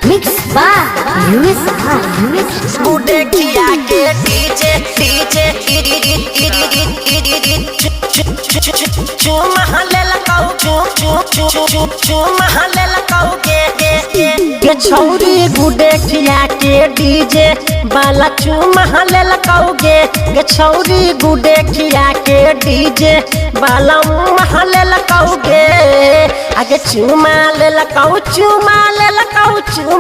Mix by US गुडे किया के डीजे महले लगाओ महले लगाओ के छौरी गुडे किया के डीजे बाला महले लगाओगे गे छौरी गुडे किया के डीजे बाला महले लगाओगे आगे चुमा ले लगाओ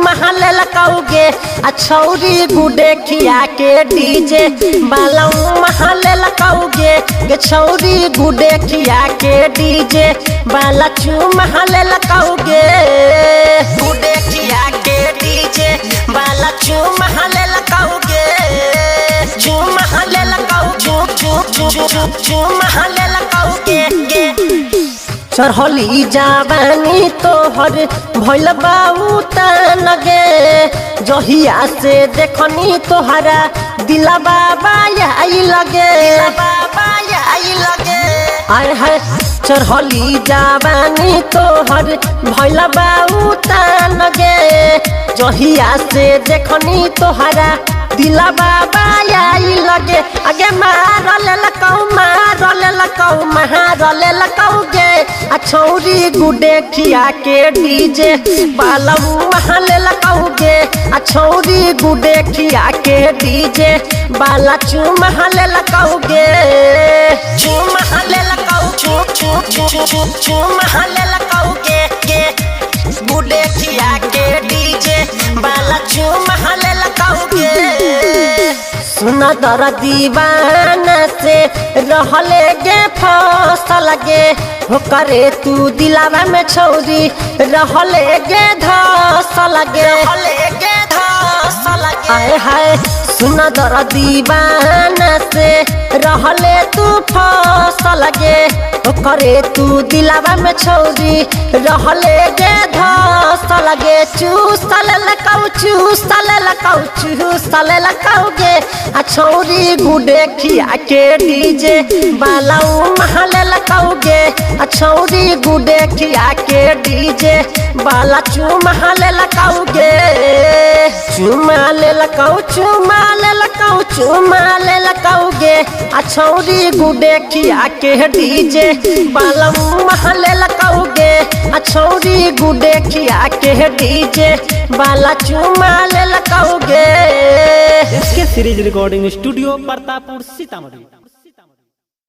महले लगाओगे आ छौरी गुडे खिया के डीजे बाला महले लगाओगे गे छौरी गुडे खिया के डीजे बाला महले लगाओगे गुडे खिया के डीजे बाला महले लगाओगे महले लगाओ महले लगाओगे चढ़ली जवानी तोहर भइल बाऊ तनगे जहिया से देखनी तोहरा दिला बाबा आई लगे आय हाय चढ़ली जवानी तोहर भइल बाऊ तनगे जहिया से देखनी तोहरा दिला बाबा आई लगे आगे मारले लकाऊ गे आ छौरी गुडे खिया के डीजे बाला महले लगाओ गे आ छौरी गुडे खिया के डीजे बाला महले लगाओ गे महले लगाओ महले लगाओ गे गुडे खिया के डीजे बाला महले लगाओ गे सुना दर दीवाना से रहले गे फसल गे हो करे तू दिलावा में छौरी रहले गे धसल गे आए हाय सुना दर दीवाना से रहले तू फसल गे हो करे तू दिलावा में छौरी रहले गे धसल गे चूसले लकाऊ गे आ छौरी गुडे खिया के डीजे बाला महले लगाओ गे आ छौरी गुडे खिया के डीजे बाला महले लगाओ गे चुमाले लगाओ गे आ छौरी गुडे खिया के डीजे बाला महले लगाओ गे आ छौरी गुडे खिया के डीजे बाला महले लगाओ गे। इसके series recording studio Pratappur Sitamarhi.